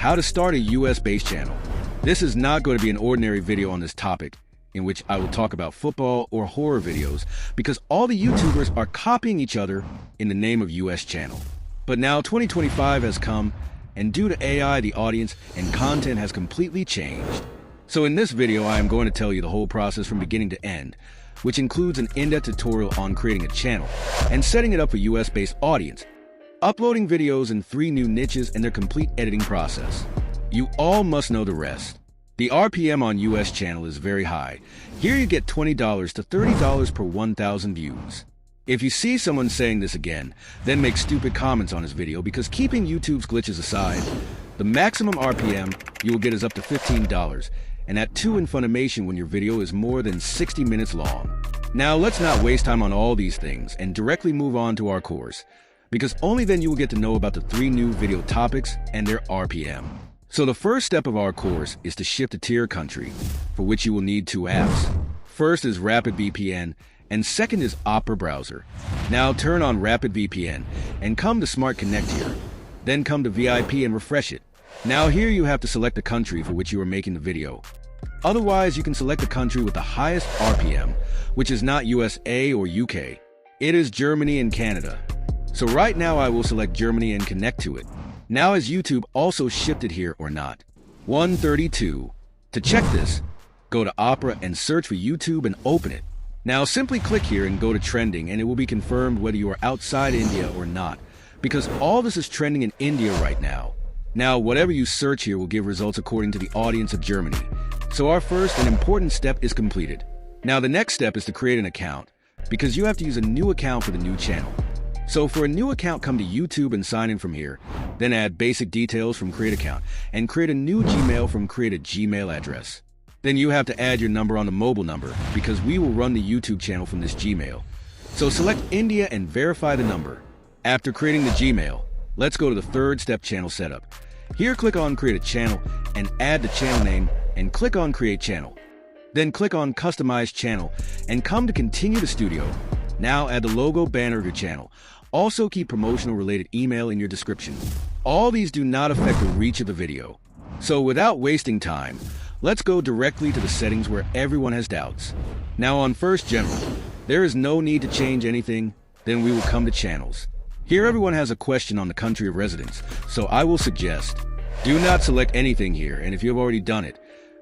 how to start a US-based channel. This is not going to be an ordinary video on this topic, in which I will talk about football or horror videos, because all the YouTubers are copying each other in the name of US channel. But now 2025 has come, and due to AI, the audience and content has completely changed. So in this video, I am going to tell you the whole process from beginning to end, which includes an in-depth tutorial on creating a channel and setting it up for US-based audience, uploading videos in 3 new niches and their complete editing process. You all must know the rest. The RPM on US channel is very high. Here you get $20 to $30 per 1,000 views. If you see someone saying this again, then make stupid comments on his video, because keeping YouTube's glitches aside, the maximum RPM you will get is up to $15, and at 2 in Funimation when your video is more than 60 minutes long. Now let's not waste time on all these things and directly move on to our course, because only then you will get to know about the 3 new video topics and their RPM. So the first step of our course is to shift to tier country, for which you will need 2 apps. First is Rapid VPN, and second is Opera browser. Now turn on Rapid VPN and come to Smart Connect here. Then come to VIP and refresh it. Now here you have to select the country for which you are making the video. Otherwise, you can select the country with the highest RPM, which is not USA or UK. It is Germany and Canada. So right now I will select Germany and connect to it. Now has YouTube also shifted here or not? 132. To check this, go to Opera and search for YouTube and open it. Now simply click here and go to trending, and it will be confirmed whether you are outside India or not, because all this is trending in India right now. Now whatever you search here will give results according to the audience of Germany. So our first and important step is completed. Now the next step is to create an account, because you have to use a new account for the new channel. So for a new account, come to YouTube and sign in from here, then add basic details from create account, and create a new Gmail from create a Gmail address. Then you have to add your number on the mobile number, because we will run the YouTube channel from this Gmail. So select India and verify the number. After creating the Gmail, let's go to the third step, channel setup. Here click on create a channel and add the channel name and click on create channel. Then click on customize channel and come to continue the studio. Now add the logo banner of your channel. Also keep promotional related email in your description. All these do not affect the reach of the video. So without wasting time, let's go directly to the settings where everyone has doubts. Now on first general, there is no need to change anything. Then we will come to channels. Here everyone has a question on the country of residence, so I will suggest, do not select anything here, and if you have already done it,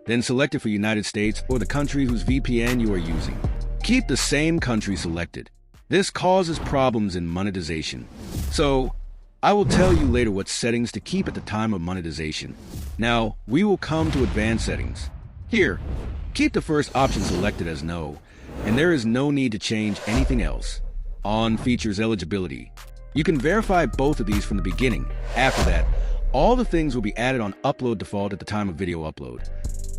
then select it for United States or the country whose VPN you are using. Keep the same country selected. This causes problems in monetization. So, I will tell you later what settings to keep at the time of monetization. Now, we will come to advanced settings. Here, keep the first option selected as no, and there is no need to change anything else. On features eligibility, you can verify both of these from the beginning. After that, all the things will be added on upload default at the time of video upload.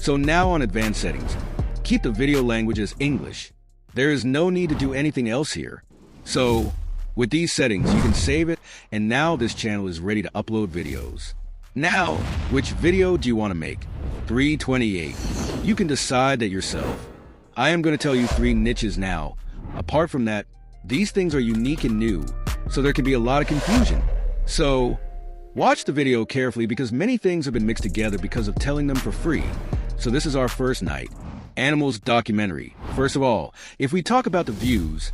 So now on advanced settings, keep the video language as English. There is no need to do anything else here. So, with these settings, you can save it, and now this channel is ready to upload videos. Now, which video do you want to make? 328. You can decide that yourself. I am going to tell you 3 niches now. Apart from that, these things are unique and new, so there can be a lot of confusion. So, watch the video carefully, because many things have been mixed together because of telling them for free. So this is our first night. Animals documentary. First of all, if we talk about the views,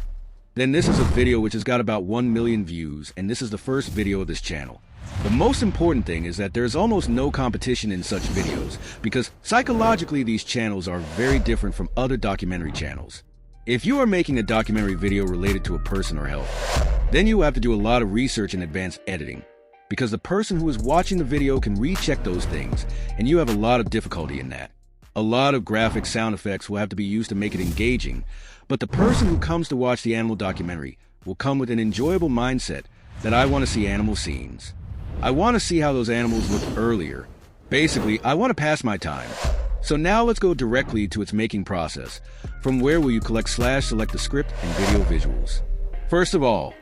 then this is a video which has got about 1 million views, and this is the first video of this channel. The most important thing is that there's almost no competition in such videos, because psychologically these channels are very different from other documentary channels. If you are making a documentary video related to a person or health, then you have to do a lot of research and advanced editing, because the person who is watching the video can recheck those things, and you have a lot of difficulty in that. A lot of graphic sound effects will have to be used to make it engaging, but the person who comes to watch the animal documentary will come with an enjoyable mindset that I want to see animal scenes. I want to see how those animals looked earlier. Basically, I want to pass my time. So now let's go directly to its making process, from where will you select the script and video visuals. First of all,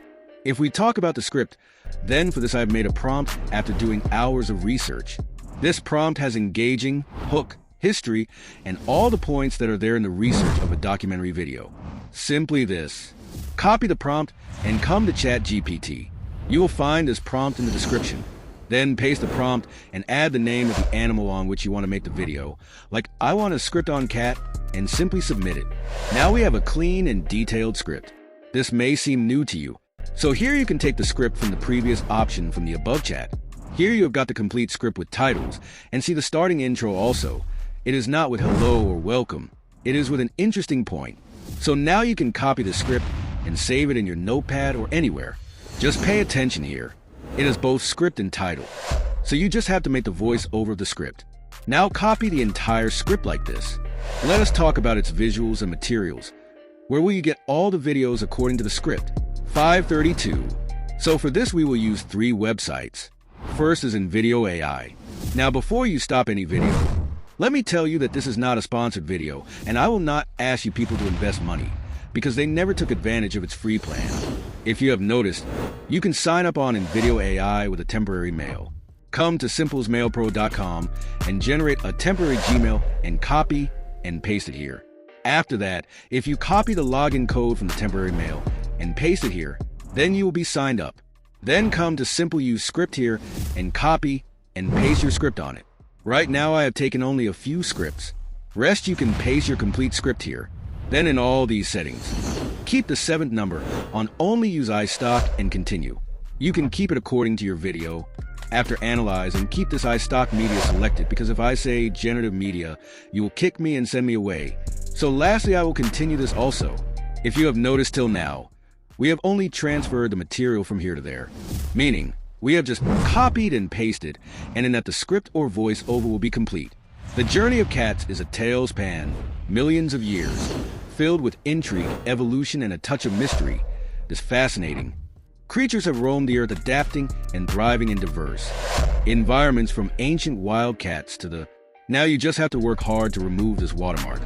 if we talk about the script, then for this I've made a prompt after doing hours of research. This prompt has engaging, hook, history, and all the points that are there in the research of a documentary video. Simply this. Copy the prompt and come to ChatGPT. You will find this prompt in the description. Then paste the prompt and add the name of the animal on which you want to make the video. Like, I want a script on cat, and simply submit it. Now we have a clean and detailed script. This may seem new to you. So here you can take the script from the previous option from the above chat. Here you have got the complete script with titles, and see the starting intro also. It is not with hello or welcome. It is with an interesting point. So now you can copy the script and save it in your notepad or anywhere. Just pay attention here. It is both script and title. So you just have to make the voice over the script. Now copy the entire script like this. Let us talk about its visuals and materials. Where will you get all the videos according to the script? 532. So for this we will use 3 websites. First is in Video AI. Now before you stop any video, let me tell you that this is not a sponsored video, and I will not ask you people to invest money, because they never took advantage of its free plan. If you have noticed, you can sign up on Video AI with a temporary mail. Come to simplesmailpro.com and generate a temporary Gmail and copy and paste it here. After that, if you copy the login code from the temporary mail and paste it here, then you will be signed up. Then come to Simple Use Script here and copy and paste your script on it. Right now I have taken only a few scripts. Rest you can paste your complete script here. Then in all these settings, keep the 7th number on only use iStock and continue. You can keep it according to your video. After analyze and keep this iStock media selected, because if I say generative media, you will kick me and send me away. So lastly, I will continue this also. If you have noticed till now, we have only transferred the material from here to there, meaning we have just copied and pasted, and in that the script or voiceover will be complete. The journey of cats is a tale span millions of years, filled with intrigue, evolution, and a touch of mystery. This fascinating. Creatures have roamed the earth, adapting and thriving in diverse environments, from ancient wild cats to the... Now you just have to work hard to remove this watermark,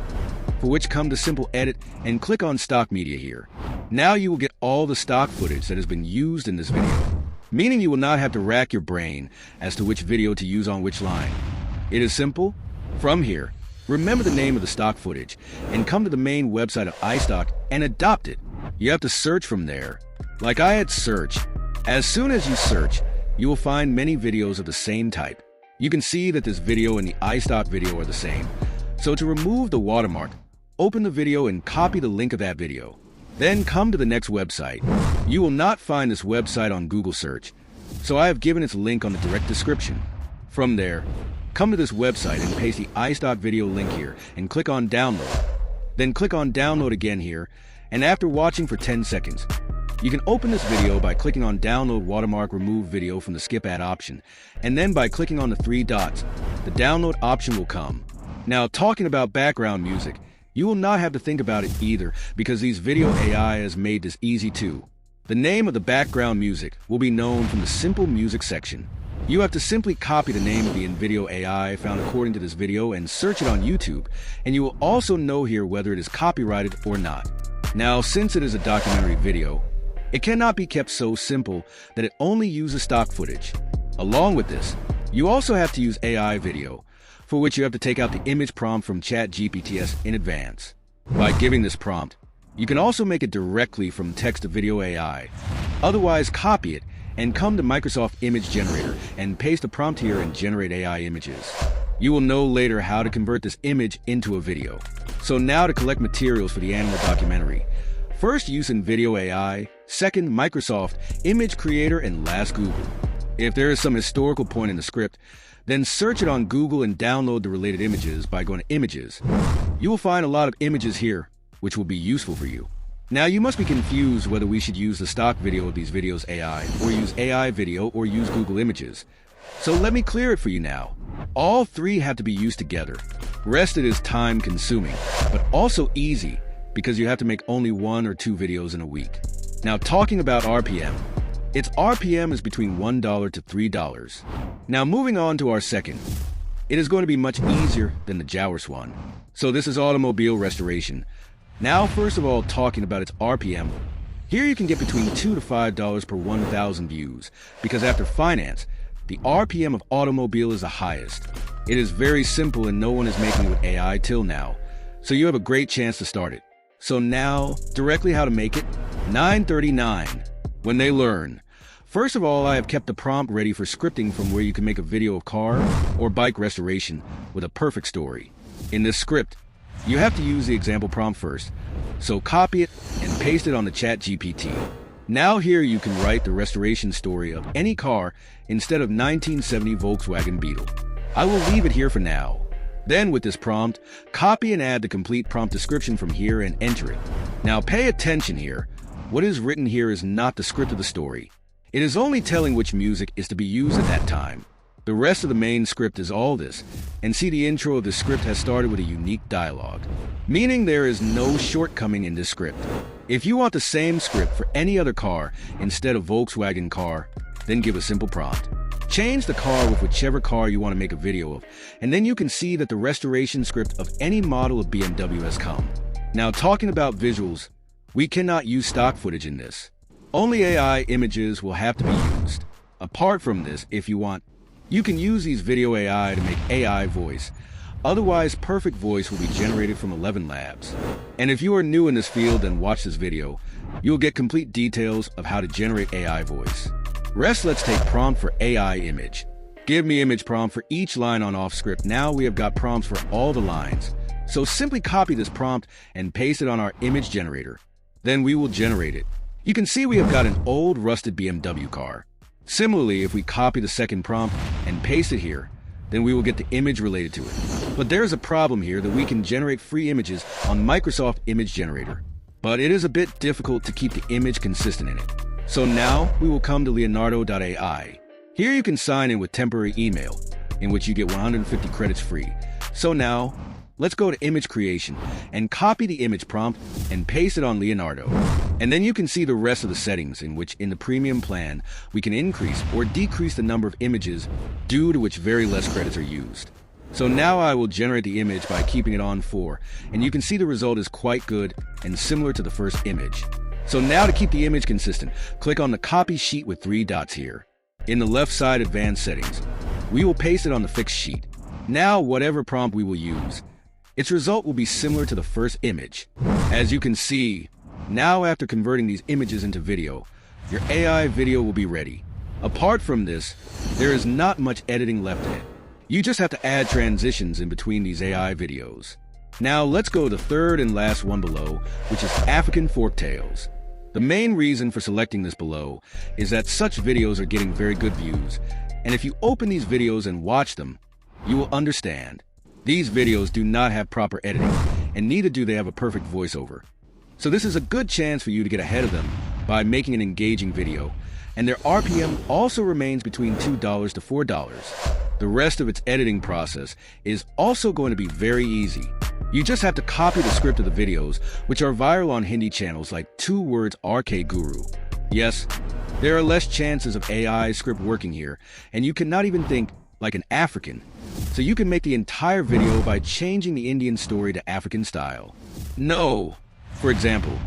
for which come to simple edit and click on stock media here. Now you will get all the stock footage that has been used in this video, meaning you will not have to rack your brain as to which video to use on which line. It is simple. From here, remember the name of the stock footage and come to the main website of iStock and adopt it. You have to search from there. Like I had search. As soon as you search, you will find many videos of the same type. You can see that this video and the iStock video are the same. So to remove the watermark, open the video and copy the link of that video. Then come to the next website. You will not find this website on Google search, so I have given its link on the direct description. From there, come to this website and paste the iStock video link here and click on download. Then click on download again here, and after watching for 10 seconds, you can open this video by clicking on download watermark remove video from the skip ad option, and then by clicking on the 3 dots, the download option will come. Now talking about background music, you will not have to think about it either, because these Video AI has made this easy too. The name of the background music will be known from the simple music section. You have to simply copy the name of the Video AI found according to this video and search it on YouTube, and you will also know here whether it is copyrighted or not. Now, since it is a documentary video, it cannot be kept so simple that it only uses stock footage. Along with this, you also have to use AI video, for which you have to take out the image prompt from ChatGPT in advance. By giving this prompt, you can also make it directly from text to Video AI. Otherwise, copy it and come to Microsoft Image Generator and paste the prompt here and generate AI images. You will know later how to convert this image into a video. So now to collect materials for the animal documentary. First, use Video AI, second, Microsoft Image Creator, and last, Google. If there is some historical point in the script, then search it on Google and download the related images by going to Images. You will find a lot of images here, which will be useful for you. Now you must be confused whether we should use the stock video of these videos AI, or use AI video, or use Google Images. So let me clear it for you now. All 3 have to be used together. Rest it is time consuming, but also easy, because you have to make only 1 or 2 videos in a week. Now talking about RPM, its RPM is between $1 to $3. Now moving on to our second, it is going to be much easier than the Jowers one. So this is automobile restoration. Now first of all, talking about its RPM, here you can get between $2 to $5 per 1,000 views, because after finance, the RPM of automobile is the highest. It is very simple and no one is making it with AI till now, so you have a great chance to start it. So now, directly how to make it? $9.39. When they learn. First of all, I have kept the prompt ready for scripting from where you can make a video of car or bike restoration with a perfect story. In this script, you have to use the example prompt first, so copy it and paste it on the ChatGPT. Now here you can write the restoration story of any car instead of 1970 Volkswagen Beetle. I will leave it here for now. Then with this prompt, copy and add the complete prompt description from here and enter it. Now pay attention here. What is written here is not the script of the story. It is only telling which music is to be used at that time. The rest of the main script is all this, and see the intro of the script has started with a unique dialogue, meaning there is no shortcoming in this script. If you want the same script for any other car instead of Volkswagen car, then give a simple prompt. Change the car with whichever car you want to make a video of, and then you can see that the restoration script of any model of BMW has come. Now talking about visuals, we cannot use stock footage in this. Only AI images will have to be used. Apart from this, if you want, you can use these video AI to make AI voice. Otherwise, perfect voice will be generated from 11 labs. And if you are new in this field and watch this video, you'll get complete details of how to generate AI voice. Rest, let's take prompt for AI image. Give me image prompt for each line on off script. Now we have got prompts for all the lines. So simply copy this prompt and paste it on our image generator. Then we will generate it. You can see we have got an old rusted BMW car. Similarly, if we copy the second prompt and paste it here, then we will get the image related to it. But there's a problem here that we can generate free images on Microsoft Image Generator. But it is a bit difficult to keep the image consistent in it. So now we will come to Leonardo.ai. Here you can sign in with temporary email, in which you get 150 credits free. So now, let's go to image creation and copy the image prompt and paste it on Leonardo. And then you can see the rest of the settings in which in the premium plan, we can increase or decrease the number of images due to which very less credits are used. So now I will generate the image by keeping it on 4, and you can see the result is quite good and similar to the first image. So now to keep the image consistent, click on the copy sheet with 3 dots here. In the left side advanced settings, we will paste it on the fixed sheet. Now whatever prompt we will use, its result will be similar to the first image. As you can see, now after converting these images into video, your AI video will be ready. Apart from this, there is not much editing left in it. You just have to add transitions in between these AI videos. Now let's go to the third and last one below, which is African forktails. The main reason for selecting this below is that such videos are getting very good views, and if you open these videos and watch them, you will understand. These videos do not have proper editing, and neither do they have a perfect voiceover. So this is a good chance for you to get ahead of them by making an engaging video, and their RPM also remains between $2 to $4. The rest of its editing process is also going to be very easy. You just have to copy the script of the videos, which are viral on Hindi channels like 2 words RK Guru. Yes, there are less chances of AI script working here, and you cannot even think like an African. So you can make the entire video by changing the Indian story to African style. No! For example,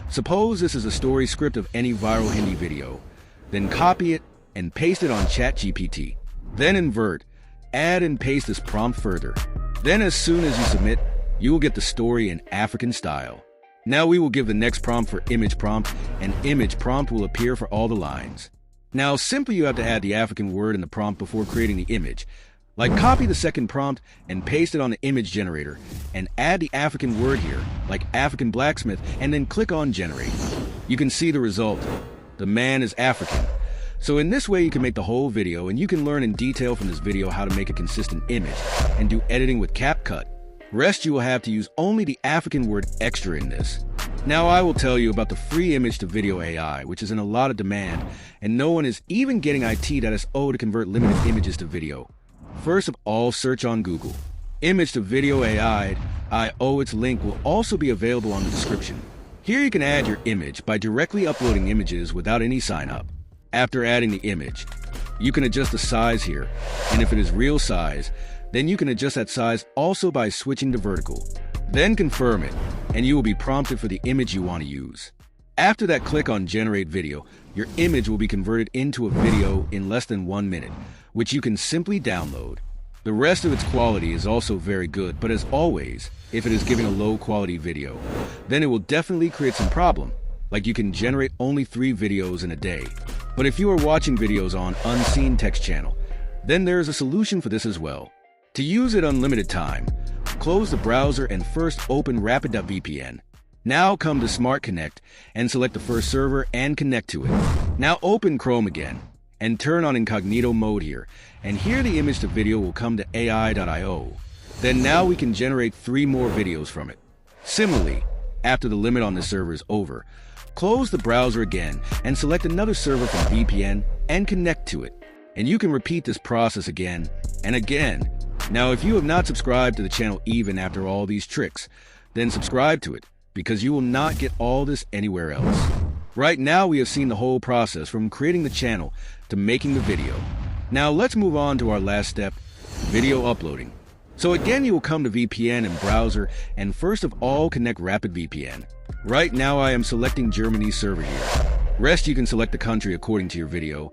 suppose this is a story script of any viral Hindi video. Then copy it and paste it on ChatGPT. Then invert, add and paste this prompt further. Then as soon as you submit, you will get the story in African style. Now we will give the next prompt for image prompt, and image prompt will appear for all the lines. Now simply you have to add the African word in the prompt before creating the image. Like copy the second prompt and paste it on the image generator, and add the African word here, like African blacksmith, and then click on generate. You can see the result. The man is African. So in this way you can make the whole video, and you can learn in detail from this video how to make a consistent image and do editing with CapCut. Rest you will have to use only the African word extra in this. Now I will tell you about the free image to video AI, which is in a lot of demand, and no one is even getting IT.SO to convert limited images to video. First of all, search on Google. Image to video AI, its link will also be available on the description. Here you can add your image by directly uploading images without any sign up. After adding the image, you can adjust the size here, and if it is real size, then you can adjust that size also by switching to vertical. Then confirm it, and you will be prompted for the image you want to use. After that, click on Generate Video. Your image will be converted into a video in less than 1 minute, which you can simply download. The rest of its quality is also very good, but as always, if it is giving a low quality video, then it will definitely create some problem, like you can generate only 3 videos in a day. But if you are watching videos on unseen text channel, then there is a solution for this as well. To use it unlimited time, close the browser and first open rapid.vpn. Now come to Smart Connect and select the first server and connect to it. Now open Chrome again and turn on incognito mode here. And here the image to video will come to AI.io. Then now we can generate 3 more videos from it. Similarly, after the limit on the server is over, close the browser again and select another server from VPN and connect to it. And you can repeat this process again and again. Now, if you have not subscribed to the channel even after all these tricks, then subscribe to it, because you will not get all this anywhere else. Right now, we have seen the whole process from creating the channel to making the video. Now, let's move on to our last step, video uploading. So again, you will come to VPN and browser, and first of all, connect RapidVPN. Right now, I am selecting Germany's server here. Rest, you can select the country according to your video,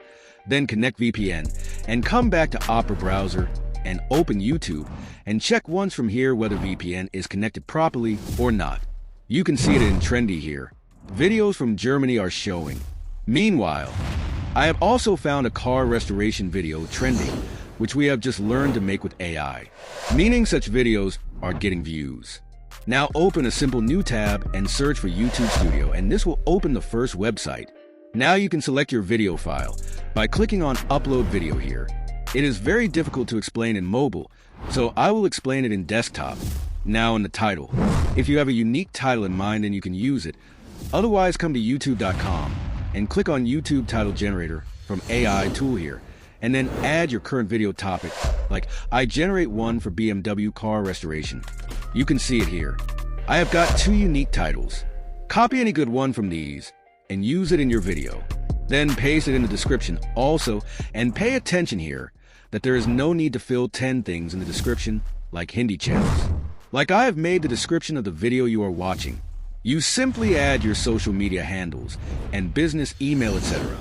then connect VPN, and come back to Opera browser, and open YouTube, and check once from here whether VPN is connected properly or not. You can see it in trendy here. Videos from Germany are showing. Meanwhile, I have also found a car restoration video trending, which we have just learned to make with AI, meaning such videos are getting views. Now open a simple new tab and search for YouTube Studio, and this will open the first website. Now you can select your video file by clicking on Upload Video here. It is very difficult to explain in mobile, so I will explain it in desktop. Now in the title. If you have a unique title in mind, then you can use it. Otherwise, come to youtube.com and click on YouTube Title Generator from AI tool here, and then add your current video topic, like I generate one for BMW car restoration. You can see it here. I have got 2 unique titles. Copy any good one from these and use it in your video. Then paste it in the description also, and pay attention here that there is no need to fill 10 things in the description like Hindi channels. Like I have made the description of the video you are watching. You simply add your social media handles and business email, etc.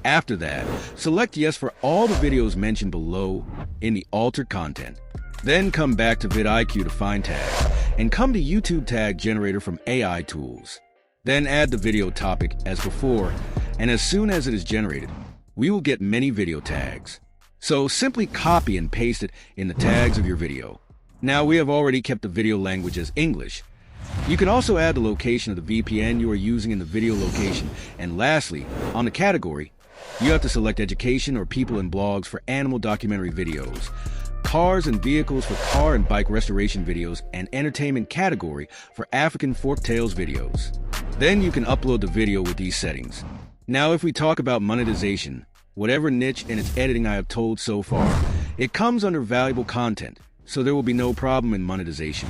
After that, select yes for all the videos mentioned below in the altered content. Then come back to vidIQ to find tags and come to YouTube Tag Generator from AI Tools. Then add the video topic as before, and as soon as it is generated, we will get many video tags. So simply copy and paste it in the tags of your video. Now we have already kept the video language as English. You can also add the location of the VPN you are using in the video location. And lastly, on the category, you have to select education or people and blogs for animal documentary videos, cars and vehicles for car and bike restoration videos, and entertainment category for African forktales videos. Then you can upload the video with these settings. Now if we talk about monetization, whatever niche and its editing I have told so far, it comes under valuable content, so there will be no problem in monetization.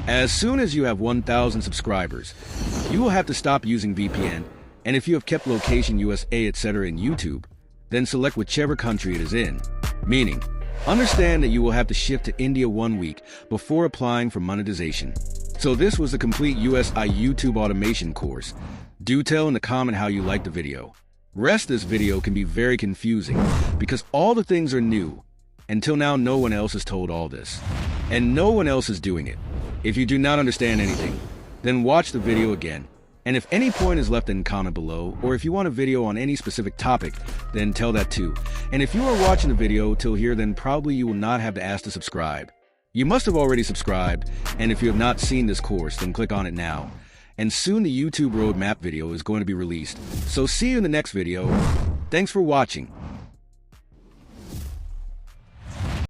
As soon as you have 1,000 subscribers, you will have to stop using VPN, and if you have kept location USA, etc. in YouTube, then select whichever country it is in. Meaning, understand that you will have to shift to India 1 week before applying for monetization. So this was the complete USI YouTube automation course. Do tell in the comment how you liked the video. Rest, this video can be very confusing because all the things are new. Until now, no one else has told all this, and no one else is doing it. If you do not understand anything, then watch the video again. And if any point is left in comment below, or if you want a video on any specific topic, then tell that too. And if you are watching the video till here, then probably you will not have to ask to subscribe. You must have already subscribed, and if you have not seen this course, then click on it now. And soon the YouTube roadmap video is going to be released. So see you in the next video. Thanks for watching.